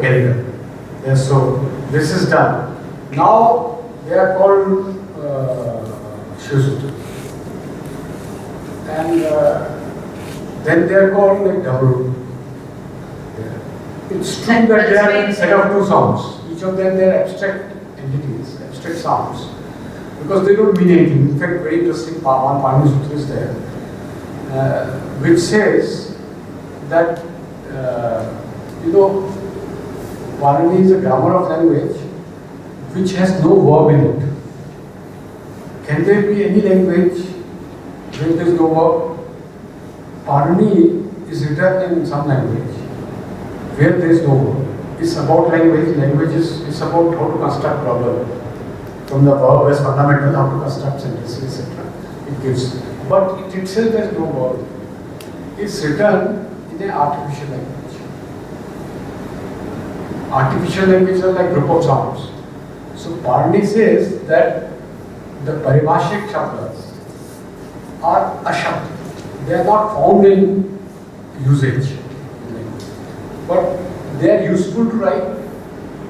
career. So this is done. Now they are called shusut. And then they are called like double. It's true that they are a set of two sounds. Each of them they are abstract entities, abstract sounds. Because they don't mean anything. In fact, very interesting one Pali Sutra is there, which says that, Pali is a grammar of language which has no verb in it. Can there be any language where there is no verb? Pali is written in some language where there is no verb. It's about language. Language is about how to construct problem. From the verb as fundamental, how to construct sentences, etc. It gives. But it itself has no verb. It's written in an artificial language. Artificial language are like group of sounds. So Pali says that the paribhashic shabdas are ashabd. They are not found in usage. But they are useful to write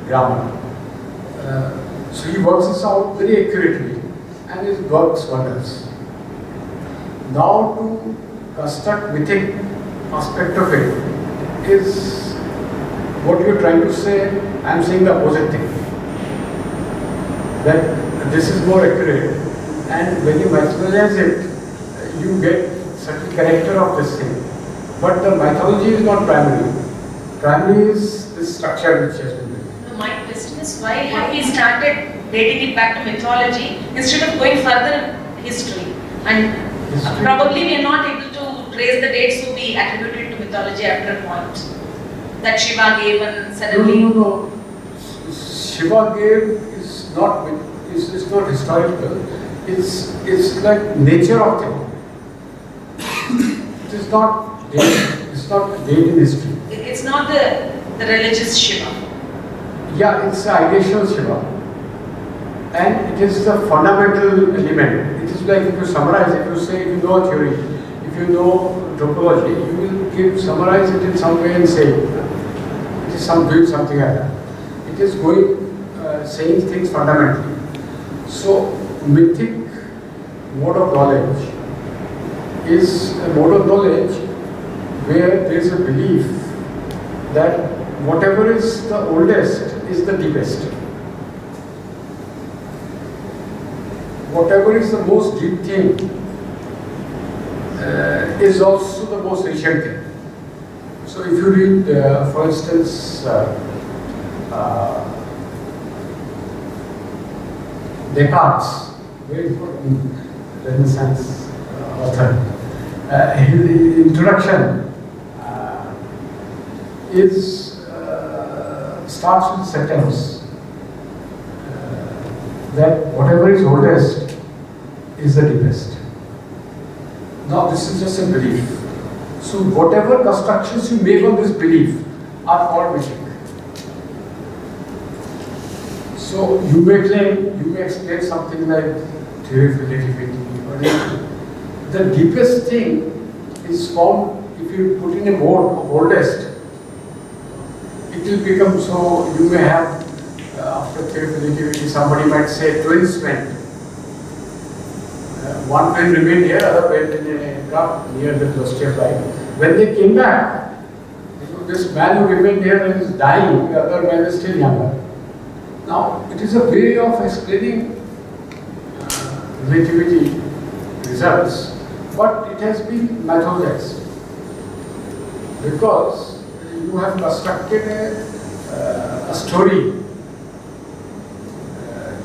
grammar. So he works this out very accurately and it works wonders. Now to construct mythic aspect of it is what you are trying to say. I am saying the opposite thing. That this is more accurate, and when you mythologize it, you get certain character of this thing. But the mythology is not primary. Primary is the structure which has been built. My question is, why have we started dating it back to mythology instead of going further in history? And probably we are not able to trace the dates to be attributed to mythology after a point. That Shiva gave and suddenly... No. Shiva gave is not historical. It's like nature of thing. It is not date in history. It's not the religious Shiva. Yeah, it's the ideational Shiva. And it is the fundamental element. It is like, if you summarize, if you say, if you know a theory, if you know topology, you will summarize it in some way and say it is doing something like that. It is saying things fundamentally. So mythic mode of knowledge is a mode of knowledge where there is a belief that whatever is the oldest is the deepest. Whatever is the most deep thing is also the most ancient thing. So if you read, for instance, Descartes, very important Renaissance author, his introduction starts with a sentence that whatever is oldest is the deepest. Now this is just a belief. So whatever constructions you make on this belief are called mythic. So you may explain something like theory of relativity. The deepest thing is found if you put in a mode of oldest. It will become so. You may have after theory of relativity, somebody might say twins went. One man remained here, other went in a cup near the velocity of light. When they came back, this man who remained here and is dying, the other man is still younger. Now, it is a way of explaining relativity results, but it has been mythologized because you have constructed a story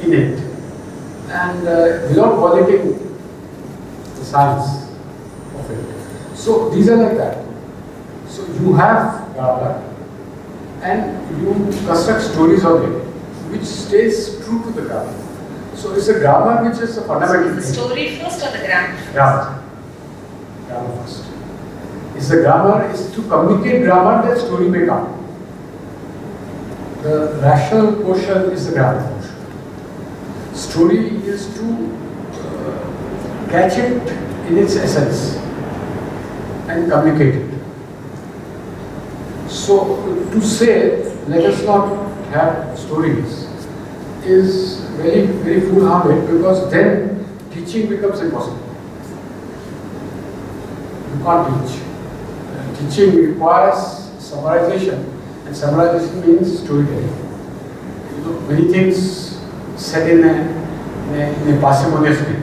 in it, and without violating the science of it. So these are like that. So you have grammar and you construct stories of it, which stays true to the grammar. So it's a grammar which is a fundamental thing. Story first or the grammar? Grammar. Grammar first. Is the grammar is to communicate grammar that story may come. The rational portion is the grammar portion. Story is to catch it in its essence and communicate it. So So to say, let us not have stories is very, very foolhardy, because then teaching becomes impossible. You can't teach. Teaching requires summarization, and summarization means storytelling. Many things said in a parsimonious way.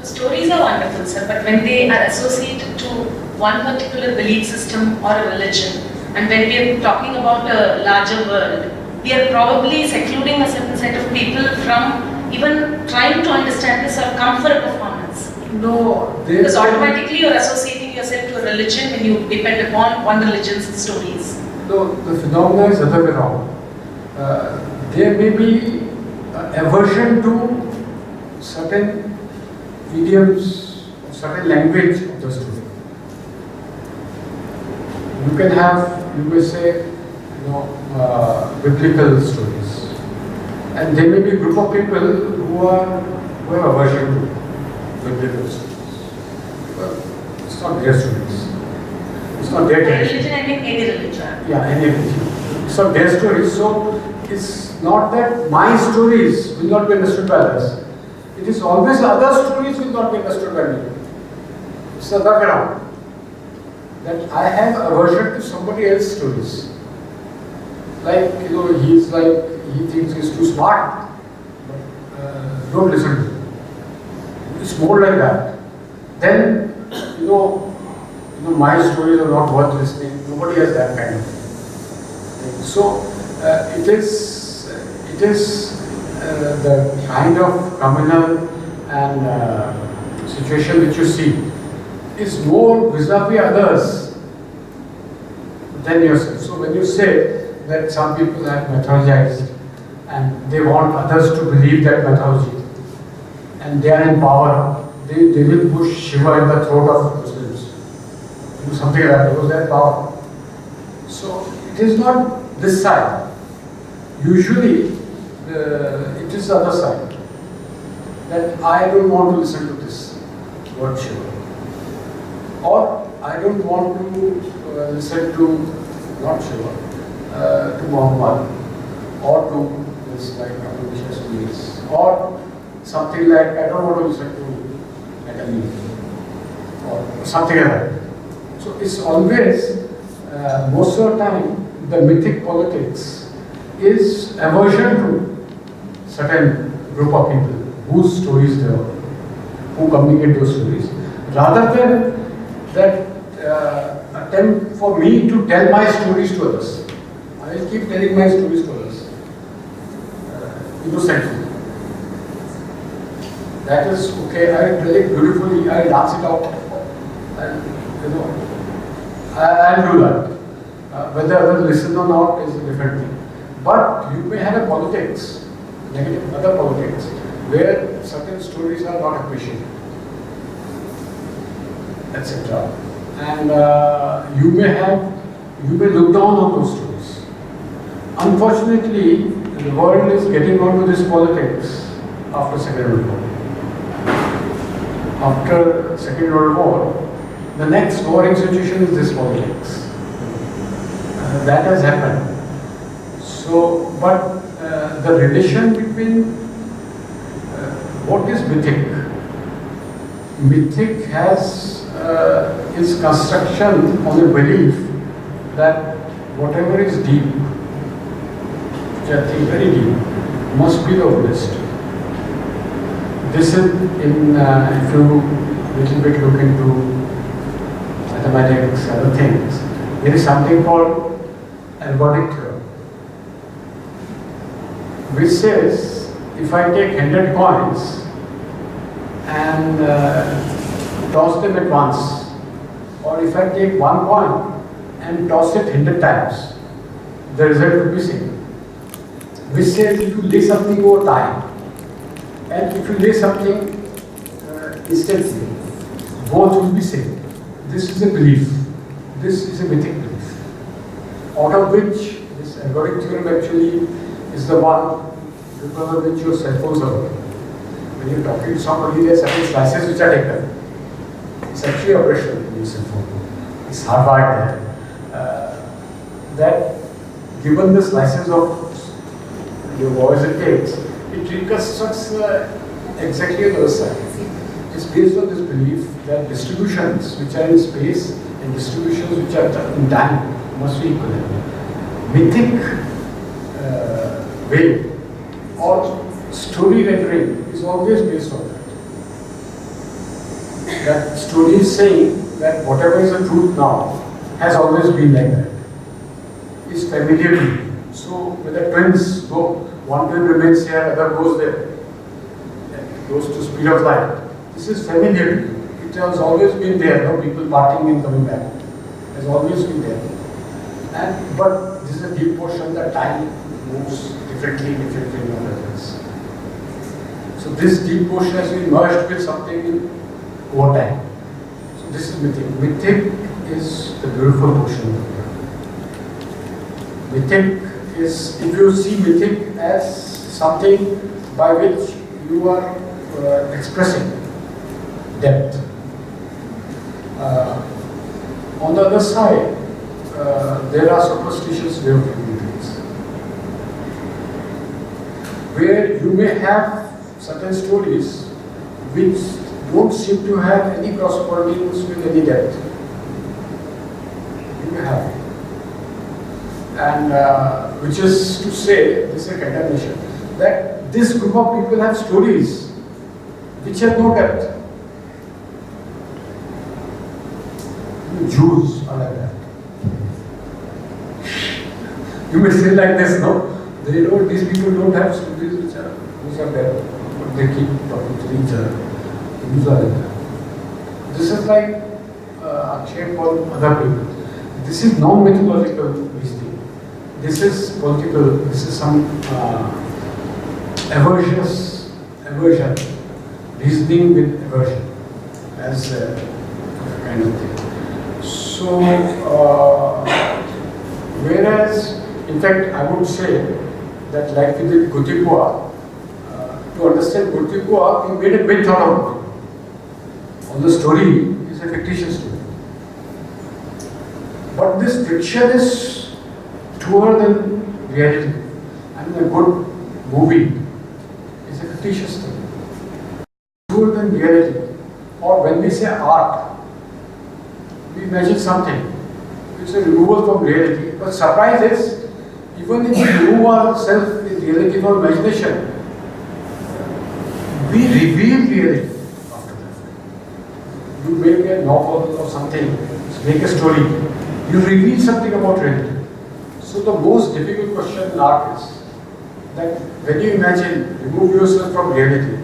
Stories are wonderful, sir, but when they are associated to one particular belief system or a religion, and when we are talking about a larger world, we are probably secluding a certain set of people from even trying to understand this or come for a performance. No, because automatically you are associating yourself to a religion when you depend upon one religion's stories. No, the phenomena is other way around. There may be aversion to certain idioms, certain language of the story. You can have, you may say, biblical stories, and there may be a group of people who have aversion to biblical stories. Well, it's not their stories. It's not their tradition. Religion, I mean any religion. Yeah, any religion. It's not their stories. So it's not that my stories will not be understood by others. It is always other stories will not be understood by me. It's the other way around. That I have aversion to somebody else's stories. Like, he thinks he's too smart. Don't listen to him. It's more like that. Then, my stories are not worth listening. Nobody has that kind of thing. So, it is the kind of communal and situation which you see is more vis-a-vis others than yourself. So when you say that some people have mythologized and they want others to believe that mythology and they are in power, they will push Shiva in the throat of Muslims. Do something like that because they have power. So it is not this side. Usually it is the other side. That I don't want to listen to this word Shiva. Or I don't want to listen to, not Shiva, to Muhammad, or to this like religious beliefs, or something like I don't want to listen to academia, or something like that. So it's always, most of the time, the mythic politics is aversion to certain group of people whose stories they are, who communicate those stories, rather than that attempt for me to tell my stories to others. I will keep telling my stories to others, innocently. That is okay. I tell it beautifully. I dance it out, and I'll do that. Whether others listen or not is a different thing. But you may have a politics, negative other politics, where certain stories are not appreciated, etc. And you may look down on those stories. Unfortunately, the world is getting onto this politics after Second World War. After Second World War, the next warring situation is this politics. That has happened. So, but the relation between what is mythic? Mythic has its construction on a belief that whatever is deep, which I think very deep, must be the oldest. This is if you little bit look into mathematics, other things, there is something called algorithmic theorem, which says if I take 100 coins and toss them at once, or if I take one coin and toss it 100 times, the result will be same. Which says if you lay something over time, and if you lay something instantly, both will be same. This is a belief. This is a mythic belief, out of which this algorithmic theorem actually is the one because of which your cell phones are working. When you're talking to somebody, there are certain slices which are taken. It's actually operational in your cell phone. It's hardwired there. that given the slices of your voice it takes, it reconstructs exactly on the other side. It's based on this belief that distributions which are in space and distributions which are in time must be equivalent. Mythic way or story rendering is always based on that. That story is saying that whatever is the truth now has always been like that. It's familiar to you. So when the twins go, one twin remains here, other goes there. It goes to speed of light. This is familiar to you. It has always been there, people parting and coming back. It has always been there. But this is a deep portion that time moves differently in your presence. So this deep portion has been merged with something over time. So this is mythic. Mythic is the beautiful portion of the Mythic is, if you see mythic as something by which you are expressing depth. On the other side, there are superstitious way of doing things, where you may have certain stories which don't seem to have any correspondence with any depth. You may have. And which is to say, this is a condemnation, that this group of people have stories which have no depth. Jews are like that. You may say like this, no? These people don't have stories which are there, but they keep talking to each other. Jews are like that. This is like Akshay for other people. This is non-mythological reasoning. This is political, this is some aversion, reasoning with aversion as a kind of thing. So, whereas, in fact, I would say that like we did Gotipua, to understand Gotipua, we made a myth out of it. All the story is a fictitious story. But this fiction is truer than reality. I mean, a good movie is a fictitious thing. Truer than reality. Or when we say art, we imagine something. It's a removal from reality. But surprise is, even if we remove ourselves in reality from imagination, we reveal reality after that. You make a novel or something, make a story, you reveal something about reality. So the most difficult question in art is that when you imagine, remove yourself from reality,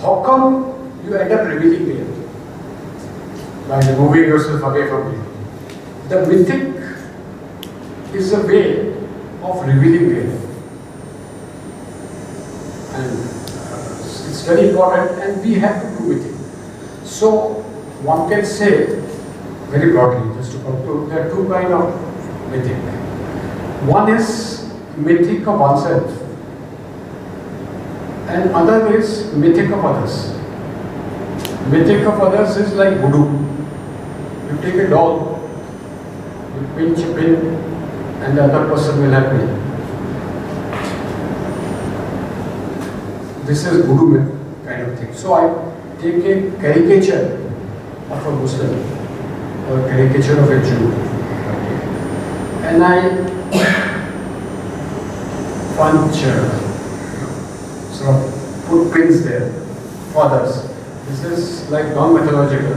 how come you end up revealing reality? By removing yourself away from reality. The mythic is a way of revealing reality. And it's very important, and we have to do mythic. So one can say, very broadly, just to conclude, there are two kinds of mythic. One is mythic of oneself, and other is mythic of others. Mythic of others is like voodoo. You take a doll, you pinch a pin, and the other person will have pain. This is voodoo kind of thing. So I take a caricature of a Muslim or a caricature of a Jew, and I punch, sort of put pins there for others. This is like non-mythological,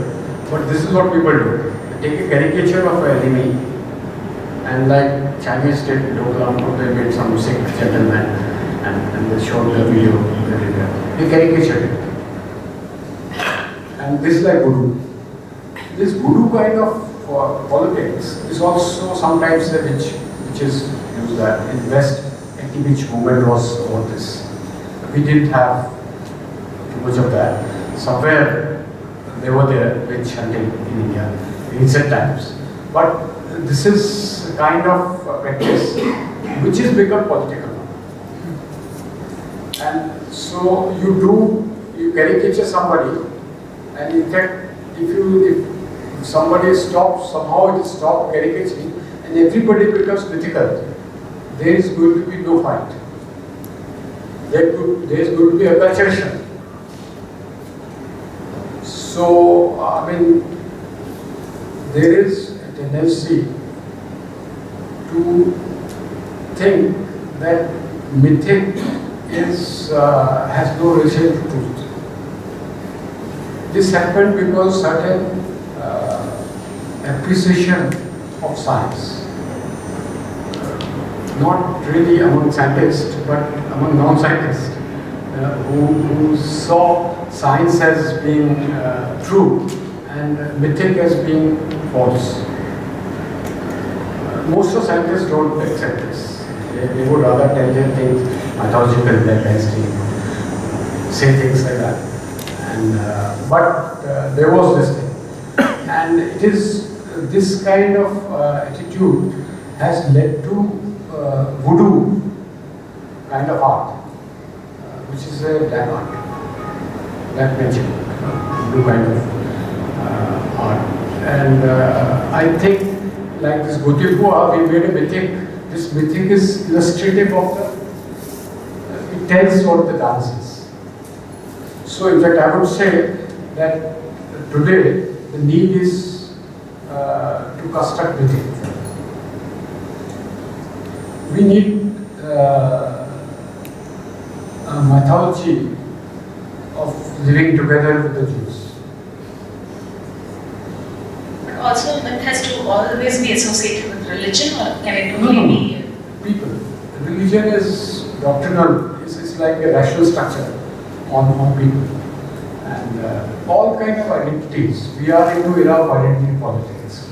but this is what people do. They take a caricature of an enemy, and like Chinese did, they made some sick gentleman, and they showed the video. They caricatured it. And this is like voodoo. This voodoo kind of politics is also sometimes a which is used that in West, anti-witch movement was about this. We didn't have too much of that. Somewhere they were there, witch hunting in India in recent times. But this is a kind of practice which has become political now. And so you caricature somebody, and in fact, if somebody stops, somehow it will stop caricaturing, and and everybody becomes mythical, there is going to be no fight. There is going to be a culture shock. So, I mean, there is a tendency to think that mythic has no relation to truth. This happened because certain appreciation of science, not really among scientists, but among non-scientists, who saw science as being true and mythic as being false. Most of scientists don't accept this. They would rather tell them things, mythological, like Einstein, say things like that. And but there was this thing, and it is this kind of attitude has led to voodoo kind of art, which is a black art, black magic, voodoo kind of art. And I think, like this Gotipua, we made a mythic. This mythic is illustrative of it tells what the dance is. So in fact, I would say that today the need is to construct mythic. We need a mythology of living together with the Jews. But also, myth has to always be associated with religion, or can it only be people? Religion is doctrinal. It's like a rational structure on people, and all kinds of identities. We are into era of identity politics.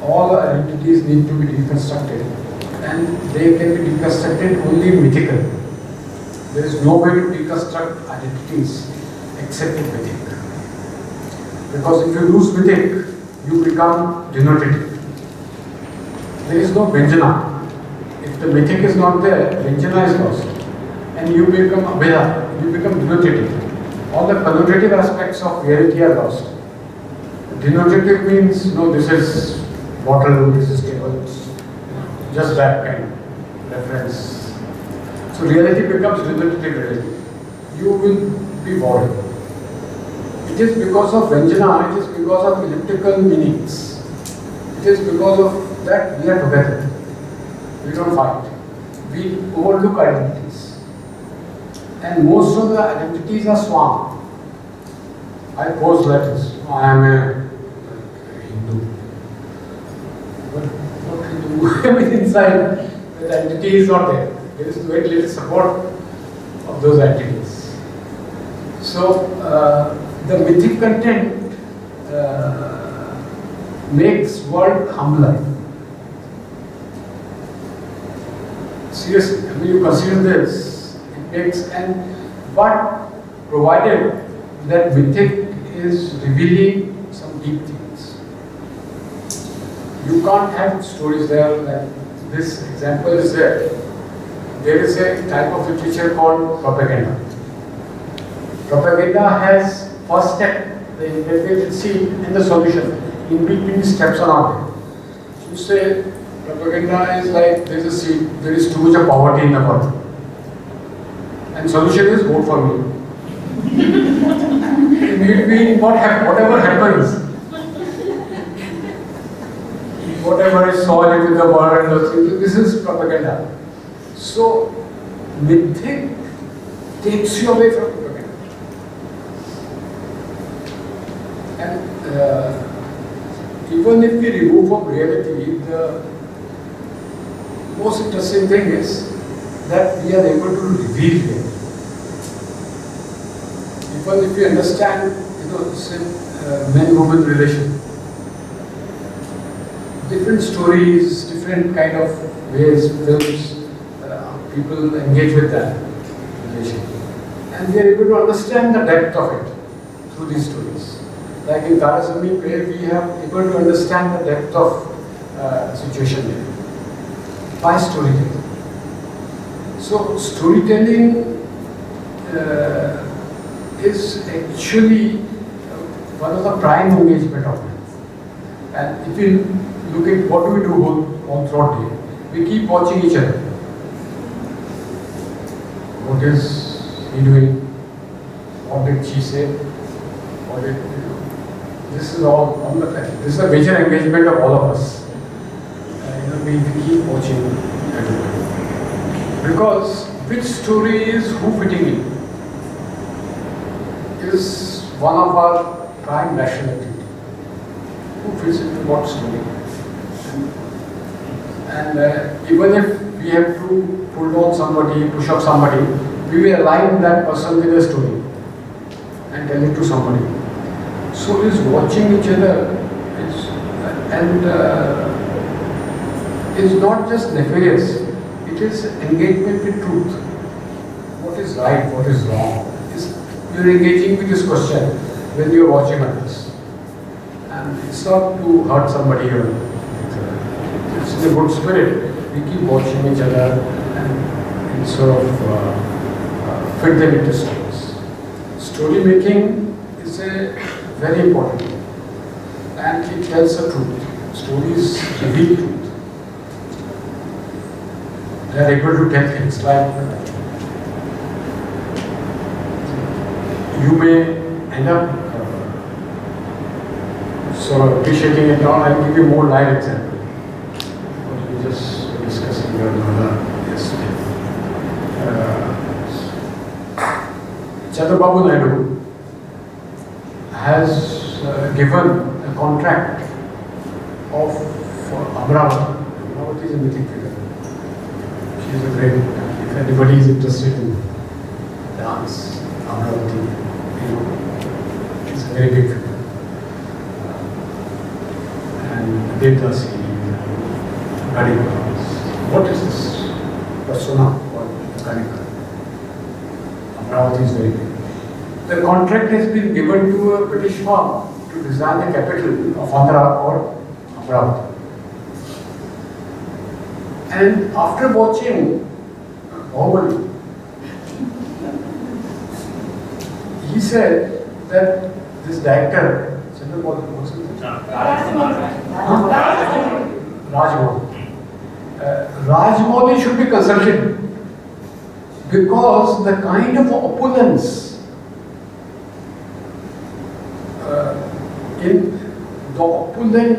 All identities need to be deconstructed, and they can be deconstructed only mythical. There is no way to deconstruct identities except in mythic. Because if you lose mythic, you become denotative. There is no Vyanjana. If the mythic is not there, Vyanjana is lost. And you become Abheda, you become denotative. All the connotative aspects of reality are lost. Denotative means, no, this is bottle, this is table, just that kind of reference. So reality becomes denotative reality. You will be bored. It is because of Vyanjana, it is because of elliptical meanings. It is because of that we are together. We don't fight. We overlook identities. And most of the identities are swamp. I pose letters. I am a Hindu. But what Hindu? I mean, inside, the identity is not there. There is very little support of those identities. So, the mythic content makes world humbler. Seriously, I mean, you consider this, it makes, but provided that mythic is revealing some deep things. You can't have stories there, like this example is there. There is a type of literature called propaganda. Propaganda has first step, the integrated seed, and the solution. In between steps are not there. You say propaganda is like there is a seed, there is too much of poverty in the world. And solution is vote for me. In between, whatever happens, whatever is solid in the world, this is propaganda. So, mythic takes you away from propaganda. And even if we remove from reality, the most interesting thing is that we are able to reveal reality. Even if we understand, man-woman relation, different stories, different kind of ways, films, people engage with that relation. And we are able to understand the depth of it through these stories. Like in Tarasami, where we are able to understand the depth of situation there by storytelling. So storytelling is actually one of the prime engagement of it. And if you look at what do we do all throughout day, we keep watching each other. What is he doing? What did she say? What did this is all on the time. This is a major engagement of all of us. We keep watching everybody. Because which story is who fitting in is one of our prime national activity. Who fits into what story? And even if we have to pull down somebody, push up somebody, we will align that person with a story and tell it to somebody. So is watching each other is not just nefarious, it is engagement with truth. What is right, what is wrong? You are engaging with this question when you are watching others. And it's not to hurt somebody or it's in a good spirit. We keep watching each other and sort of fit them into stories. Story making is a very important thing. And it tells the truth. Stories reveal truth. They are able to tell things like you may end up sort of appreciating it now. I'll give you more live example. What we just discussing with yesterday. Chandrababu Naidu has given a contract of Amravati. Amravati is a mythic figure. She is a great, if anybody is interested in dance, Amravati, it's a very big figure. And Devdasi, Gotipua. What is this persona called Gotipua? Amravati is very big. The contract has been given to a British firm to design the capital of Andhra or Amravati. And after watching Bahubali, he said that this director, Rajmouli should be consulted because the kind of opulence in the opulent,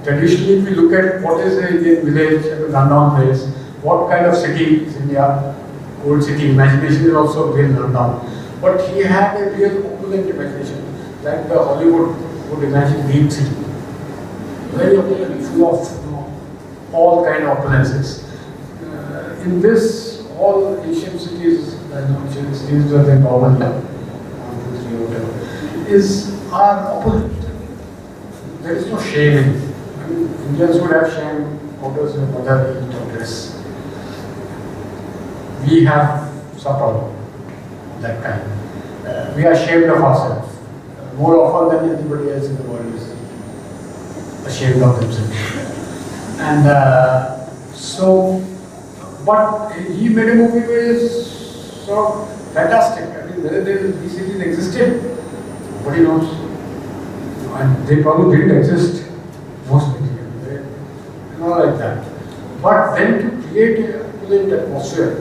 traditionally if we look at what is the Indian village, a rundown place, what kind of city is India, old city, imagination is also very rundown. But he had a real opulent imagination, like the Hollywood would imagine Dream City. Very opulent, full of all kind of opulences. In this, all ancient cities, cities were the normal, 1, 2, 3, whatever, are opulent. There is no shame in it. I mean, Indians would have shame, how does your mother eat or dress? We have some problem of that kind. We are ashamed of ourselves. More often than anybody else in the world is ashamed of themselves. And but he made a movie which is sort of fantastic. I mean, whether these cities existed, nobody knows. And they probably didn't exist, most cities. Not like that. But then to create a opulent atmosphere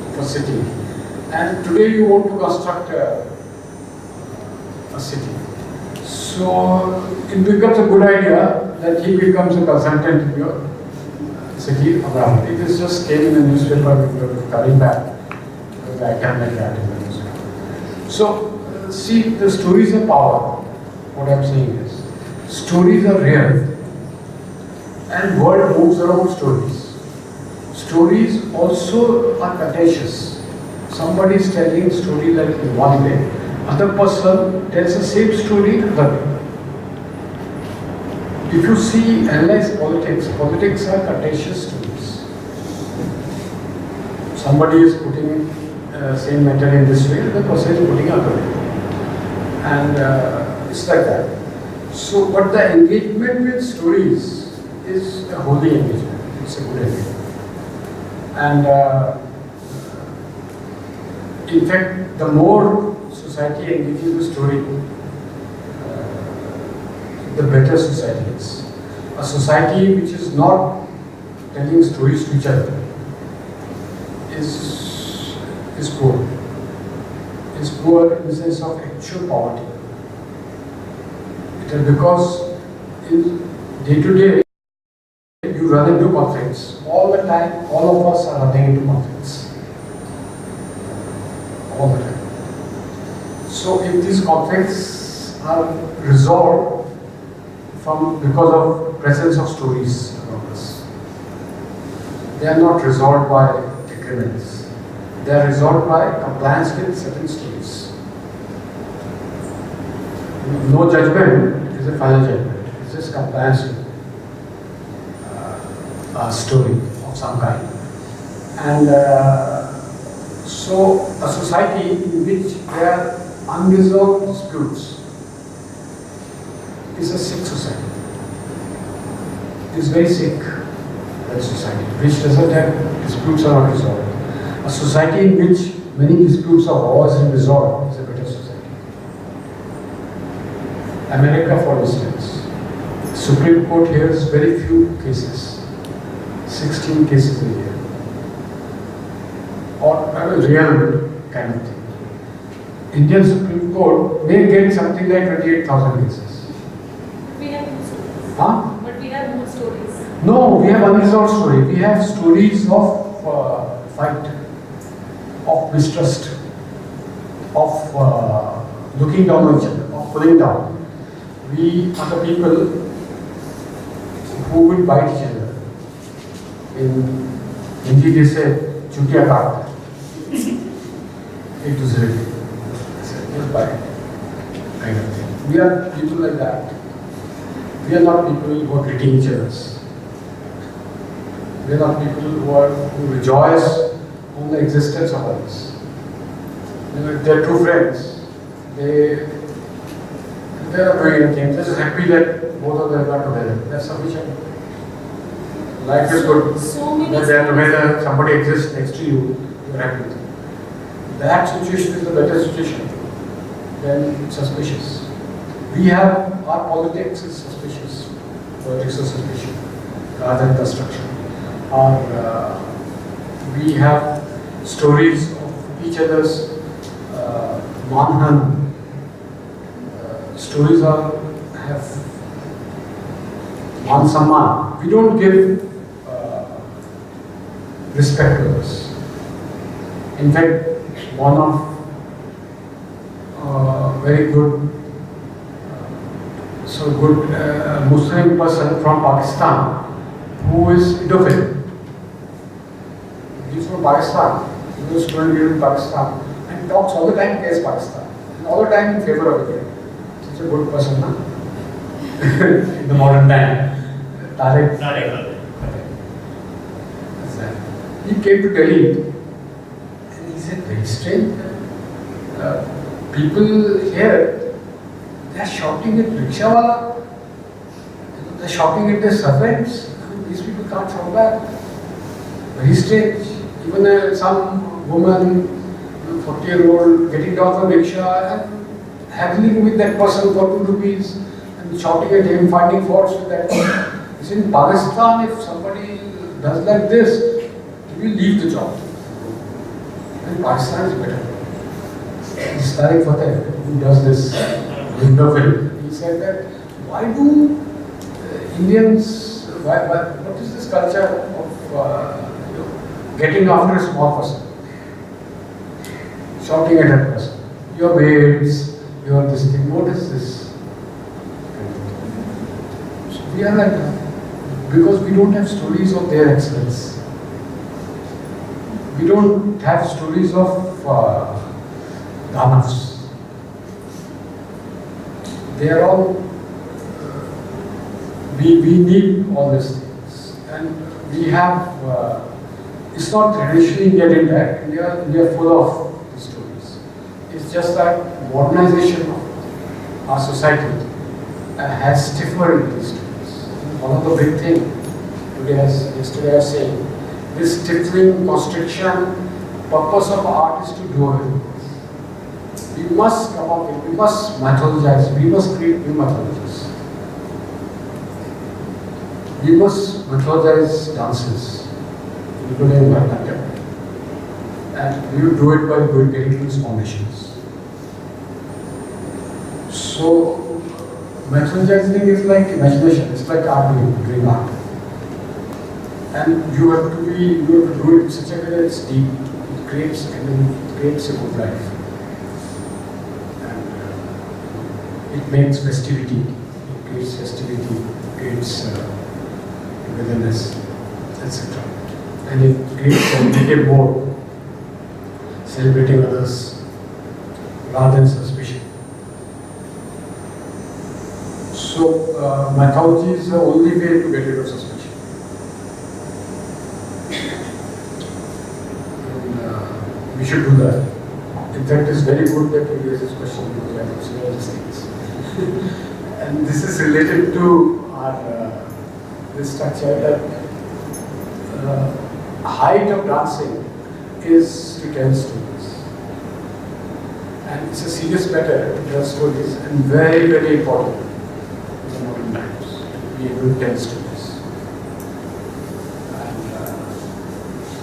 of a city, and today you want to construct a city. So it becomes a good idea that he becomes a consultant in your city of Amravati. It is just came in the newspaper, coming back, because I can like that in the newspaper. So see, the stories are power. What I am saying is, stories are real, and world moves around stories. Stories also are contagious. Somebody is telling a story like in one way, other person tells the same story another way. If you see, analyze politics, politics are contagious stories. Somebody is putting same matter in this way, the person is putting another way. And it's like that. So, but the engagement with stories is a holy engagement. It's a good engagement. And in fact, the more society engages with story, the better society is. a society which is not telling stories to each other is poor. Is poor in the sense of actual poverty. It is because in day to day you run into conflicts. All the time, all of us are running into conflicts. All the time. So if these conflicts are resolved because of presence of stories around us, they are not resolved by agreements. They are resolved by compliance with certain stories. No judgment is a final judgment. It's just compliance with a story of some kind. And so a society in which there are unresolved disputes is a sick society. It is very sick, that society, which doesn't have disputes are not resolved. A society in which many disputes are always resolved is a better society. America, for instance, Supreme Court hears very few cases, 16 cases a year, or a real kind of thing. Indian Supreme Court may get something like 28,000 cases. We have more stories. Huh? But we have more stories. No, we have unresolved story. We have stories of fight, of mistrust, of looking down on each other, of pulling down. We are the people who will bite each other. In Hindi they say, "Chutiya kaat." It is really just bite, kind of thing. We are people like that. We are not people who are greeting each other. We are not people who rejoice on the existence of others. You know, if they are true friends, they are doing anything. They're just happy that both of them are together. That's sufficient. Life is good. So many That they are together, somebody exists next to you, you're happy. That situation is the better situation than suspicious. We have, our politics is suspicious. Politics is suspicious rather than construction. We have stories of each other's manhan. Stories have man samman. We don't give respect to us. In fact, one of very good Muslim person from Pakistan who is pedophile. He's from Pakistan. He was student here in Pakistan and talks all the time against Pakistan and all the time in favor of India. Such a good person, na? In the modern time. Tariq. He came to Delhi and he said, very strange. People here, they are shouting at rickshawala. They are shouting at their servants. I mean, these people can't shout back. Very strange. Even some woman, 40-year-old, getting down from rickshaw and haggling with that person for 2 rupees and shouting at him, finding faults with that person. You see, in Pakistan, if somebody does like this, he will leave the job. And Pakistan is better. This Tariq Fateh, who does this window film, he said that why do Indians, what is this culture of getting after a small person? Shouting at that person. Your maids, your this thing, what is this? So we are like that because we don't have stories of their excellence. We don't have stories of Danavs. They are all, we need all these things. And we have, it's not traditionally Indian India. India are full of these stories. It's just that modernization of our society has stifled these stories. One of the big things today, as yesterday I was saying, this stifling, constriction, purpose of art is to do away with this. We must come up with, we must mythologize, we must create new mythologies. we must mythologize dances, including Natya, and we will do it by getting to its foundations. So, mythologizing is like imagination, it's like art, doing art. And you have to do it in such a way that it's deep, it creates a good life. And it makes festivity, it creates festivity, it creates togetherness, etc. And it creates celebrative mode, celebrating others rather than suspicion. So, mythology is the only way to get rid of suspicion. And we should do that. In fact, it's very good that you raise this question because I have seen all these things. And this is related to our this structure that height of dancing is to tell stories. And it's a serious matter to tell stories and very, very important in the modern times to be able to tell stories.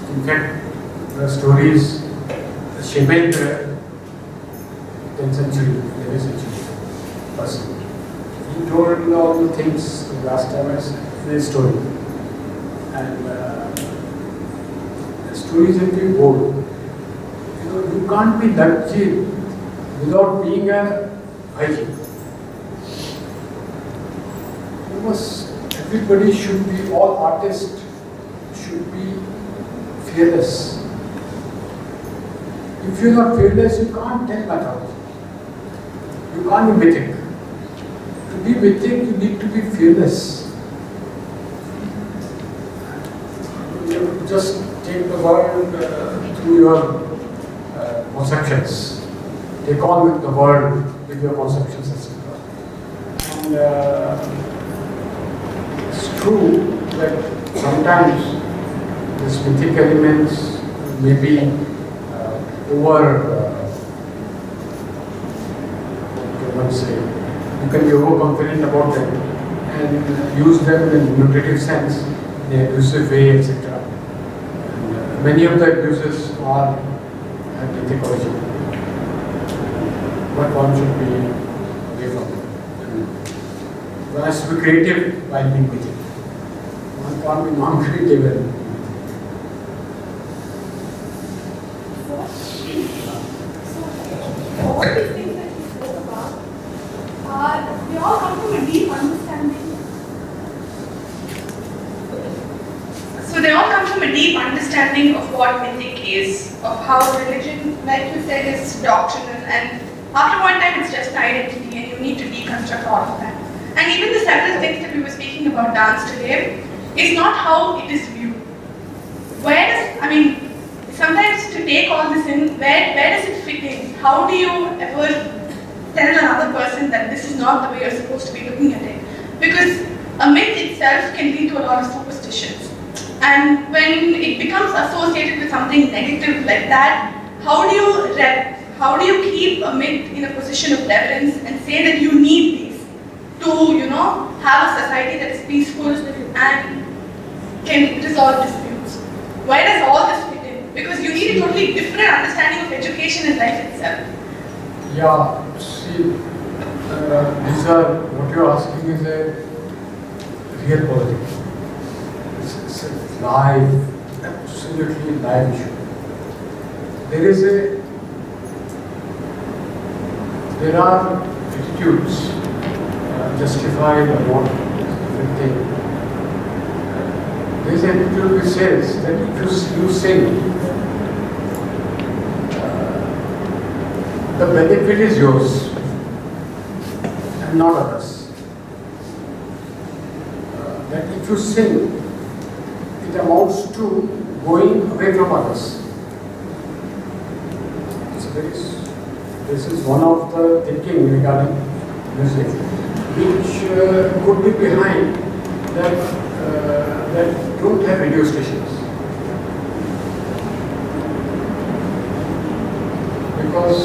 And in fact, the stories, the Shemendra, 10th century, 11th century person, he told all the things the last time in his story. And the stories will be bold. You know, you can't be Navjyoti without being a hygiene. Everybody should be, all artists should be fearless. If you're not fearless, you can't tell mythology. You can't be mythic. To be mythic, you need to be fearless. You have to just take the world through your conceptions. Take on with the world with your conceptions, etc. And it's true that sometimes these mythic elements may be you can be overconfident about them and use them in a nutritive sense, in an abusive way, etc. And many of the abuses are mythic origin. But one should be away from them. One has to be creative while being mythic. One can't be non-creative and all these things that you spoke about they all come from a deep understanding. So they all come from a deep understanding of what mythic is, of how religion, like you said, is doctrinal, and after one time it's just identity and you need to deconstruct all of that. And even the several things that we were speaking about dance today is not how it is viewed. Sometimes to take all this in, where does it fit in? How do you ever tell another person that this is not the way you're supposed to be looking at it? Because a myth itself can lead to a lot of superstitions. And when it becomes associated with something negative like that, how do you keep a myth in a position of reverence and say that you need these to, have a society that is peaceful and can resolve disputes? Why does all this fit in? Because you need a totally different understanding of education and life itself. Yeah, see, what you're asking is a real politics. It's a live, absolutely live issue. There are attitudes, justified or not, different thing. There is an attitude which says that if you sing, the benefit is yours and not others. That if you sing, it amounts to going away from others. This is one of the thinking regarding music, which could be behind that don't have radio stations. Because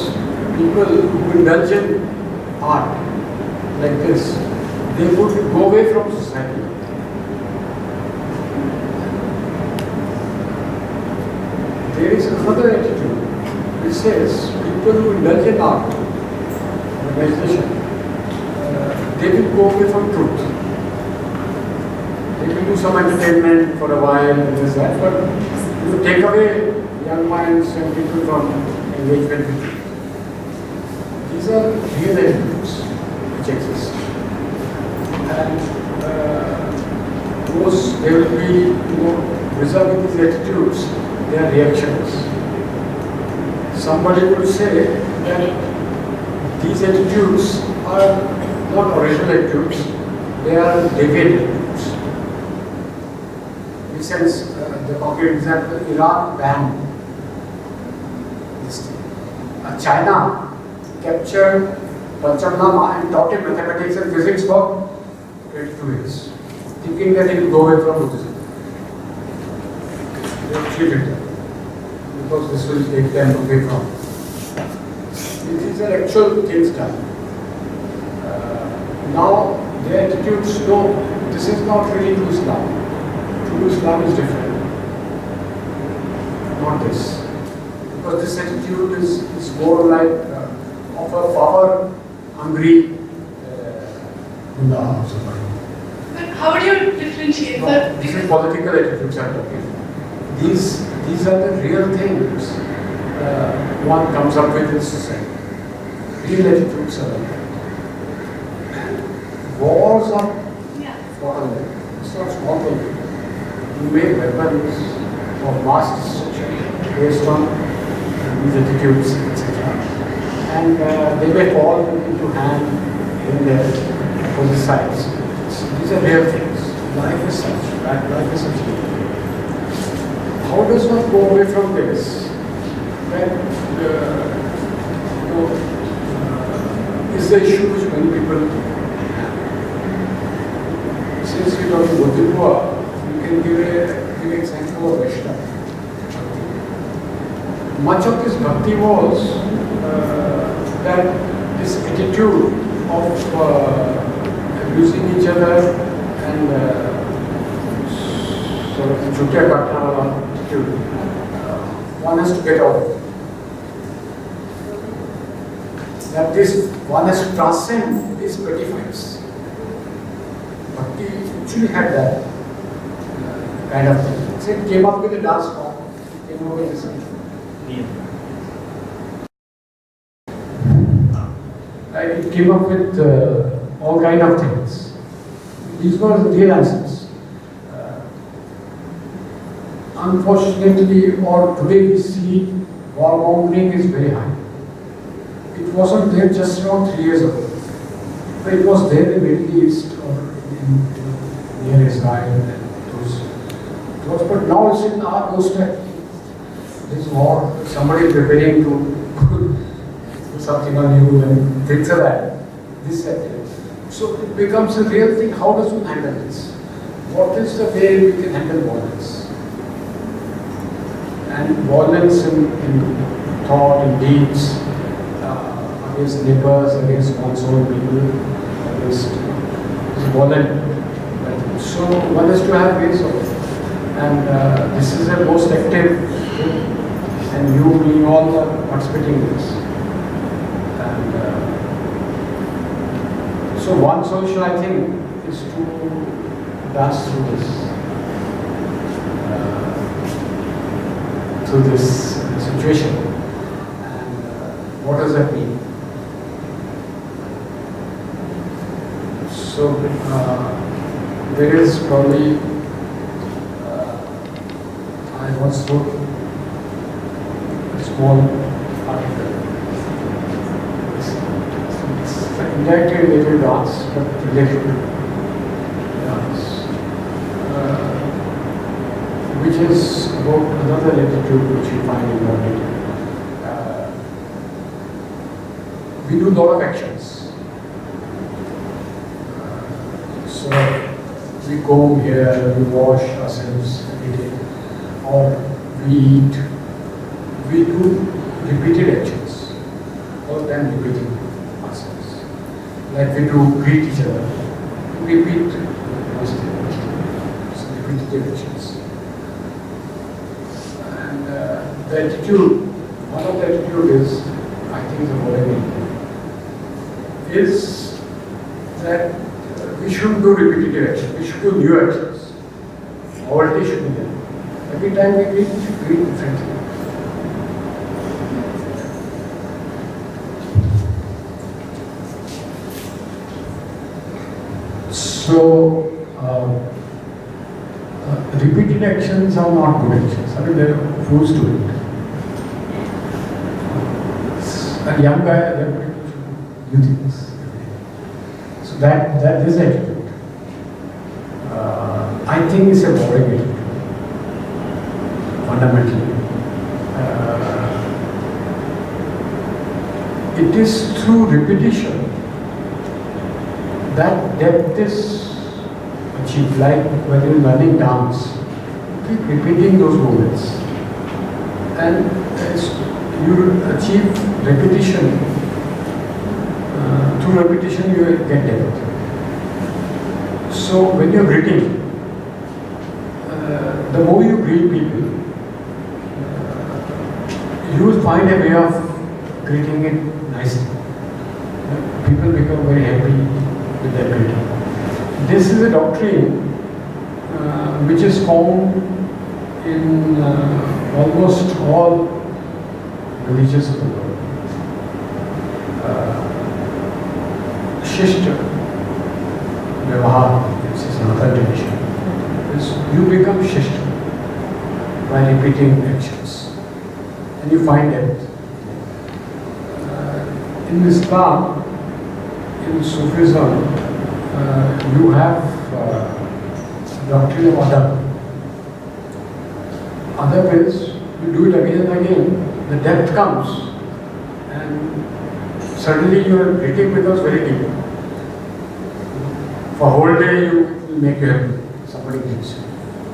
people who indulge in art like this, they would go away from society. there is another attitude which says people who indulge in art or imagination, they will go away from truth. They will do some entertainment for a while and this that, but you take away young minds and people from engagement with truth. These are real attitudes which exist. And those, they will be, reserving these attitudes, they are reactions. Somebody would say that these attitudes are not original attitudes, they are deviant attitudes. In a sense, the concrete example, Iran banned this thing. China captured Panchamnama and taught him mathematics and physics for 22 years, thinking that he will go away from Buddhism. They treated them because this will take them away from. These are actual things done. Now their attitudes, no, this is not really true Islam. True Islam is different. Not this. Because this attitude is more like of a power-hungry Mullah or somebody. But how do you differentiate No, that? this is political attitudes I'm talking. These are the real things one comes up with in society. Real attitudes are like that. Wars are fought on them. It's not small thing. You make weapons for mass destruction based on these attitudes, etc. And they may fall into hand in their opposite sides. So these are real things. Life is such. Life is such. How does one go away from this? When is the issue which many people have. Since we talk about Gotipua, we can give an example of Vaishnava. Much of this bhakti was that this attitude of abusing each other and sort of chutya katna attitude, one has to get out of it. That this one has to transcend these petty fights. Bhakti actually had that kind of thing. So it came up with a dance form, came up with this. It came up with all kind of things. These were the real answers. Unfortunately, or today we see warmongering is very high. It wasn't there just around 3 years ago, but it was there in the Middle East or near Israel and those. But now it's in our doorstep. There's war. Somebody is preparing to put something on you and things like that. This happens. So it becomes a real thing. How does one handle this? What is the way we can handle violence? And violence in thought, in deeds, against neighbors, against one's own people, against violent. So one has to have ways of it. And this is the most active thing. And you being all participating in this. And so one solution I think is to dance through this situation. And what does that mean? So there is probably I once wrote a small article. It's indirectly related to dance, but related to dance, which is about another attitude which we find in modernity. We do a lot of actions. So we comb here, we wash ourselves every day, or we eat. We do repeated actions, all the time repeating ourselves. Like we do greet each other, we repeat repetitive actions. And the attitude, one of the attitude is, I think the following, is that we shouldn't do repetitive action, we should do new actions. Novelty should be there. Every time we greet, we should greet differently. So, repeated actions are not good actions. I mean, they're fools to it. A young guy, young people should do things. So that is attitude. I think it's a boring attitude, fundamentally. It is through repetition that depth is achieved. Like when you're learning dance, keep repeating those movements, and as you achieve repetition, through repetition you will get depth. So when you're greeting, the more you greet people, you will find a way of greeting it nicely. People become very happy with their greeting. This is a doctrine which is found in almost all religions of the world. Shishta, Vyavahar, this is another tradition. You become shishta by repeating actions, and you find depth. In Islam, in Sufism, you have doctrine of adab. Adab is, you do it again and again, the depth comes, and suddenly your greeting becomes very deep. For a whole day you will make you happy. Somebody greets you.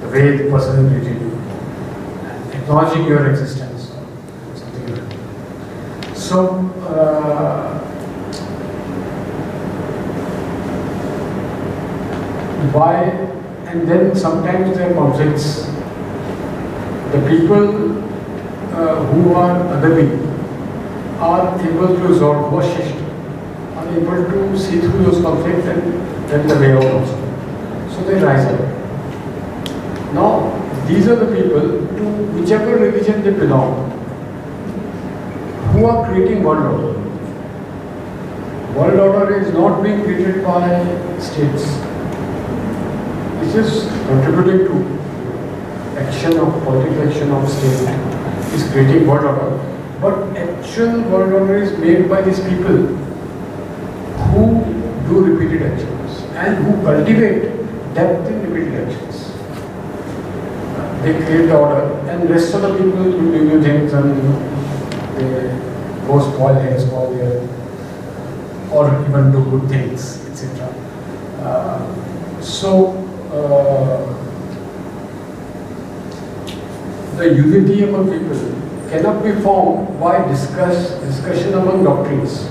The way the person is greeting you, and acknowledging your existence, or something like that. So, why, and then sometimes there are conflicts. The people who are adabi are able to resolve, who are shishta, are able to see through those conflicts and then the way out also. So they rise up. Now, these are the people to whichever religion they belong, who are creating world order. World order is not being created by states. It is contributing to action of political action of state is creating world order. But actual world order is made by these people who do repeated actions and who cultivate depth in repeated actions. They create the order, and rest of the people do new things, and they go spoil here, spoil there, or even do good things, etc. The unity among people cannot be formed by discussion among doctrines.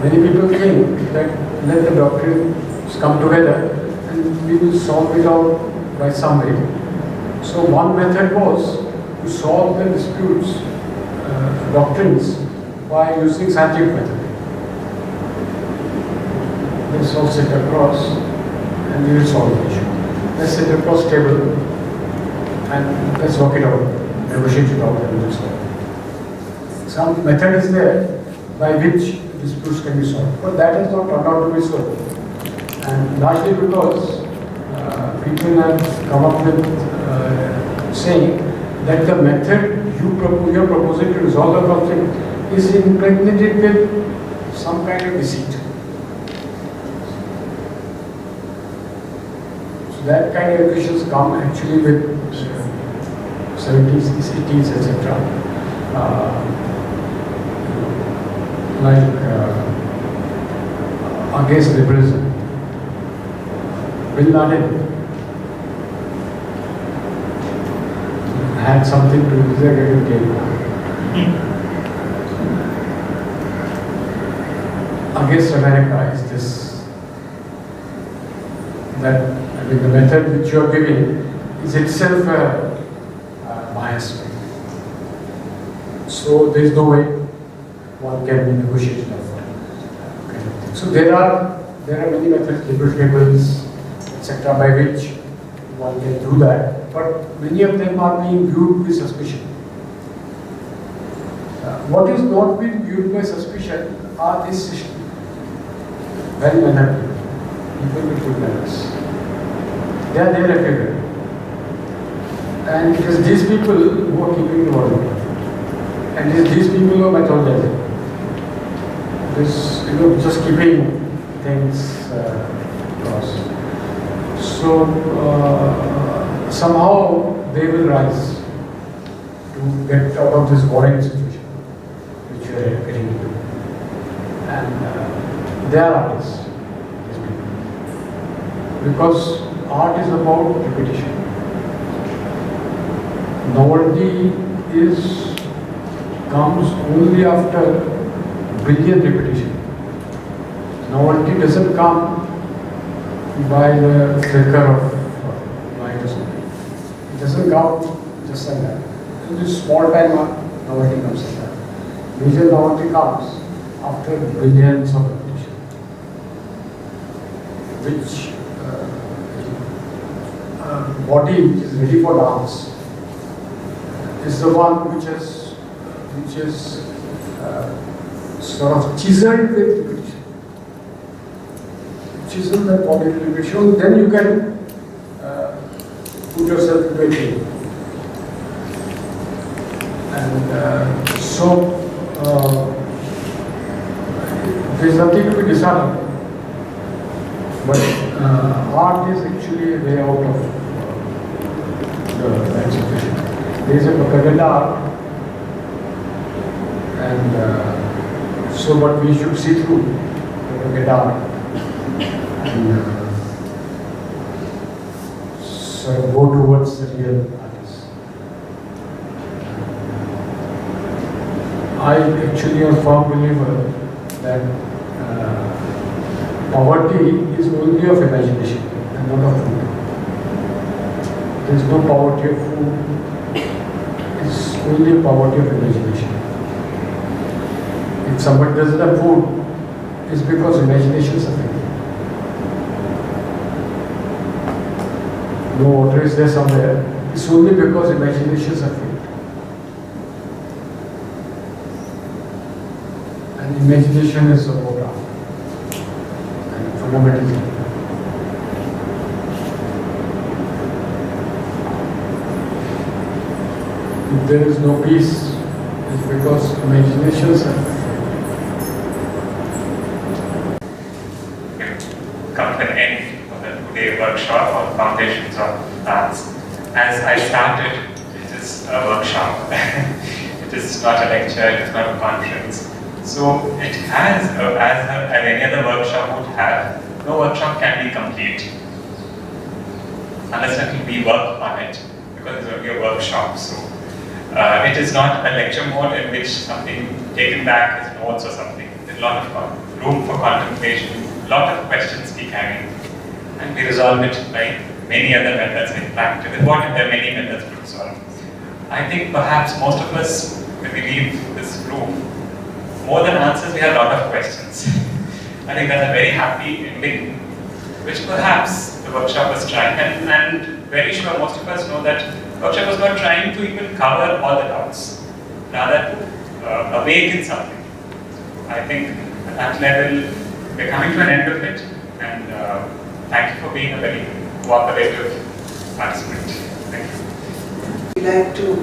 Many people think that let the doctrines come together and we will solve it out by some way. So one method was to solve the disputes, doctrines, by using scientific method. Let's all sit across and we will solve the issue. Let's sit across table and let's work it out, negotiate it out, and we'll solve it. Some method is there by which disputes can be solved, but that has not turned out to be so. And largely because people have come up with saying that the method you are proposing to resolve the conflict is impregnated with some kind of deceit. So that kind of equations come actually with 70s, 80s, etc. Against liberalism. Bin Laden had something to do with against America is this, that the method which you are giving is itself a bias. So there is no way one can be negotiated for. Okay. So there are many methods, label tables, etc., by which one can do that, but many of them are being viewed with suspicion. What is not being viewed by suspicion are these well-mannered people with good manners. They are there everywhere. And it is these people who are keeping the world. And it is these people who are methodizing. This, just keeping things across. So somehow they will rise to get out of this boring situation which we are getting into. And they are artists, these people. Because art is about repetition. Novelty comes only after brilliant repetition. Novelty doesn't come by the flicker of light or something. It doesn't come just like that. In this small time, novelty comes like that. Major novelty comes after brilliance of repetition, which body which is ready for dance is the one which is sort of chiseled with repetition. Chisel that body with repetition, then you can put yourself into a game. And so there is nothing to be disheartened. But art is actually a way out of the situation. There is a propaganda art, and so but we should see through propaganda art and sort of go towards the real artist. I actually am a firm believer that poverty is only of imagination and not of food. There is no poverty of food, it is only poverty of imagination. If somebody doesn't have food, it's because imagination is affected. No water is there somewhere, it's only because imagination is affected. And imagination is about art. Fundamentally. If there is no peace, it's because imaginations are come to an end of the two-day workshop on foundations of dance. As I started, it is a workshop. It is not a lecture, it is not a conference. So it has, as any other workshop would have, no workshop can be complete unless until we work on it, because it's only a workshop. So it is not a lecture mode in which something taken back as notes or something. There's a lot of room for contemplation, a lot of questions we carry, and we resolve it by many other methods. In fact, with what there are many methods to resolve. I think perhaps most of us, when we leave this room, more than answers, we have a lot of questions. I think that's a very happy ending, which perhaps the workshop was trying, and very sure most of us know that the workshop was not trying to even cover all the doubts, rather to awaken something. I think at that level, we're coming to an end of it, and thank you for being a very cooperative participant. Thank you. We'd like to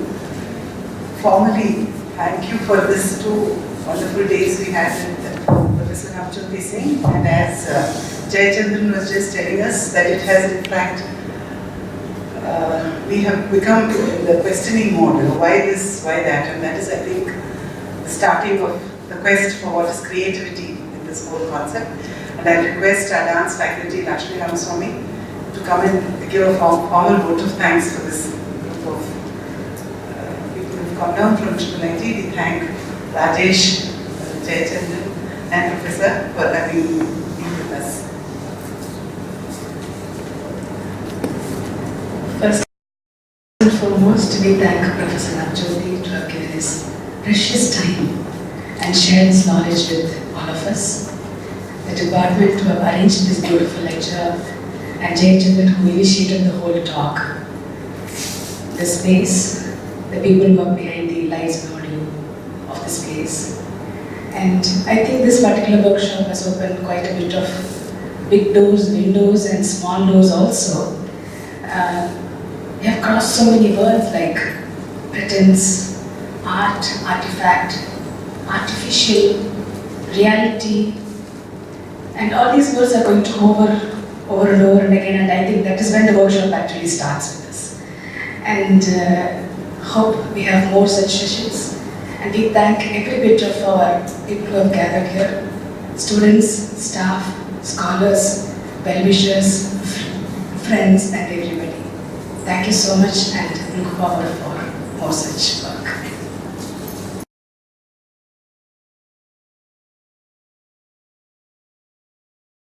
formally thank you for these 2 wonderful days we had with Professor Navjyoti Singh, and as Jayachandran was just telling us that it has in fact, we have become in the questioning mode, why this, why that, and that is I think the starting of the quest for what is creativity in this whole concept. And I request our dance faculty, Lakshmi Ramaswamy, to come and give a formal vote of thanks for this group of people who have come down from IIIT. We thank Rajesh, Jayachandran, and Professor for having been with us. First and foremost, we thank Professor Navjyoti to have given his precious time and shared his knowledge with all of us. The department who have arranged this beautiful lecture, and Jayachandran who initiated the whole talk. The space, the people who are behind the lights and audio of this place. And I think this particular workshop has opened quite a bit of big doors, windows and small doors also. We have crossed so many words like pretense, art, artifact, artificial, reality, and all these words are going to hover over and over and again, and I think that is when the workshop actually starts with us. And hope we have more such sessions. And we thank every bit of our people who have gathered here, students, staff, scholars, well-wishers, friends, and everybody. Thank you so much and look forward for more such.